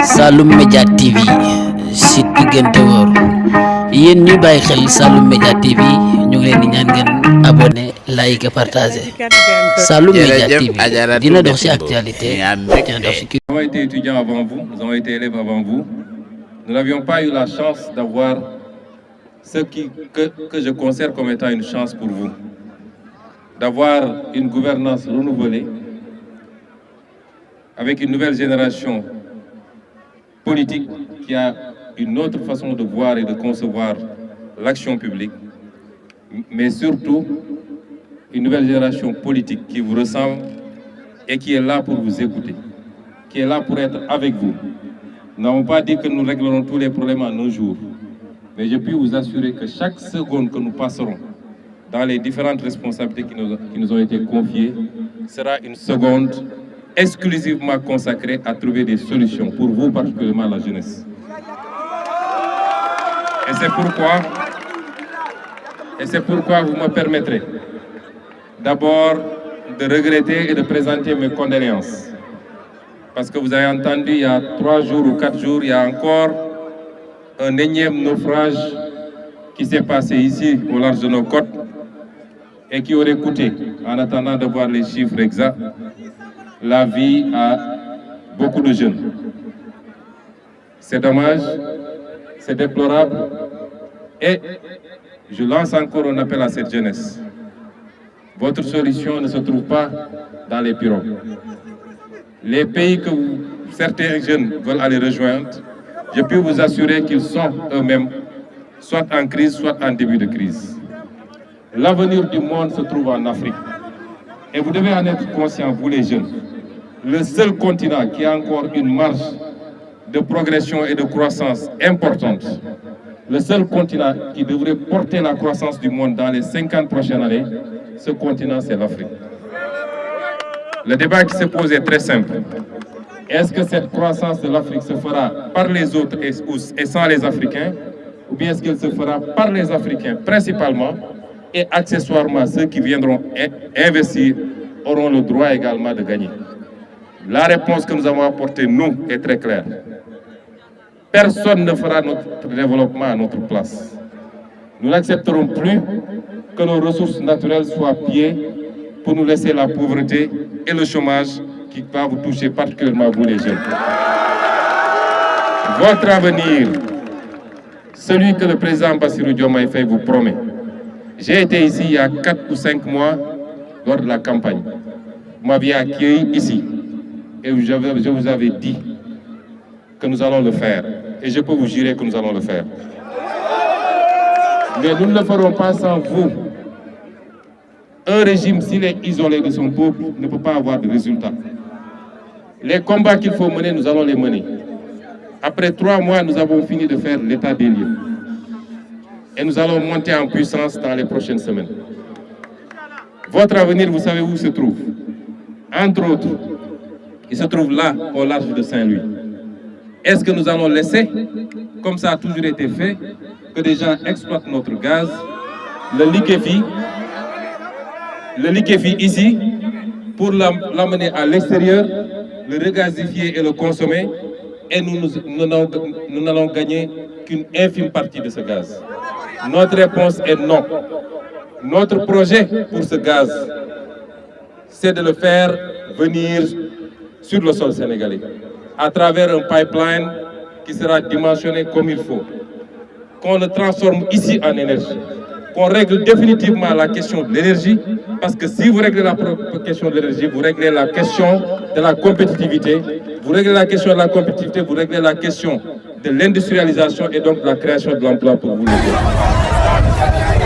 Saloum Média TV site bi gën te wóor yéen ñuy bàyyi xel Saloum Média TV ñu ngi leen di ñaan ngeen abonné like et partager Saloum Média TV dina dox ci actualité dina dox ci. Nous avons été étudiants avant vous, nous avons été élèves avant vous. Nous n'avions pas eu la chance d'avoir ce que je considère comme étant une chance pour vous, d'avoir une gouvernance renouvelée avec une nouvelle génération politique qui a une autre façon de voir et de concevoir l'action publique, mais surtout une nouvelle génération politique qui vous ressemble et qui est là pour vous écouter, qui est là pour être avec vous. Nous n'avons pas dit que nous réglerons tous les problèmes en un jour, mais je puis vous assurer que chaque seconde que nous passerons dans les différentes responsabilités qui nous ont été confiées sera une seconde exclusivement consacrée à trouver des solutions pour vous, particulièrement la jeunesse. Et c'est pourquoi vous me permettrez d'abord de regretter et de présenter mes condoléances. Parce que vous avez entendu il y a 3 jours ou 4 jours, il y a encore un énième naufrage qui s'est passé ici au large de nos côtes et qui aurait coûté, en attendant de voir les chiffres exacts, la vie à beaucoup de jeunes. C'est dommage, c'est déplorable et je lance encore un appel à cette jeunesse. Votre solution ne se trouve pas dans les pirogues. Les pays que certains jeunes veulent aller rejoindre, je peux vous assurer qu'ils sont eux-mêmes soit en crise, soit en début de crise. L'avenir du monde se trouve en Afrique. Et vous devez en être conscients, vous les jeunes. Le seul continent qui a encore une marge de progression et de croissance importante, le seul continent qui devrait porter la croissance du monde dans les 50 prochaines années, ce continent, c'est l'Afrique. Le débat qui se pose est très simple. Est-ce que cette croissance de l'Afrique se fera par les autres et sans les Africains, ou bien est-ce qu'elle se fera par les Africains principalement, et accessoirement ceux qui viendront investir auront le droit également de gagner? La réponse que nous avons apportée, nous, est très claire. Personne ne fera notre développement à notre place. Nous n'accepterons plus que nos ressources naturelles soient pillées pour nous laisser la pauvreté et le chômage qui va vous toucher particulièrement vous les jeunes. Votre avenir, celui que le président Bassirou Diomaye Faye vous promet. J'ai été ici il y a 4 ou 5 mois lors de la campagne. Vous m'aviez accueilli ici et je vous avais dit que nous allons le faire. Et je peux vous jurer que nous allons le faire. Mais nous ne le ferons pas sans vous. Un régime, s'il est isolé de son peuple, ne peut pas avoir de résultats. Les combats qu'il faut mener, nous allons les mener. Après 3 mois, nous avons fini de faire l'état des lieux. Et nous allons monter en puissance dans les prochaines semaines. Votre avenir, vous savez où il se trouve? Entre autres, il se trouve là, au large de Saint-Louis. Est-ce que nous allons laisser, comme ça a toujours été fait, que des gens exploitent notre gaz, le liquéfient ici, pour l'amener à l'extérieur, le regazifier et le consommer, et nous n'allons gagner qu'une infime partie de ce gaz? Notre réponse est non. Notre projet pour ce gaz, c'est de le faire venir sur le sol sénégalais, à travers un pipeline qui sera dimensionné comme il faut, qu'on le transforme ici en énergie, qu'on règle définitivement la question de l'énergie, parce que si vous réglez la question de l'énergie, vous réglez la question de la compétitivité, vous réglez la question de la compétitivité, vous réglez la question de l'industrialisation et donc de la création de l'emploi pour vous les jeunes.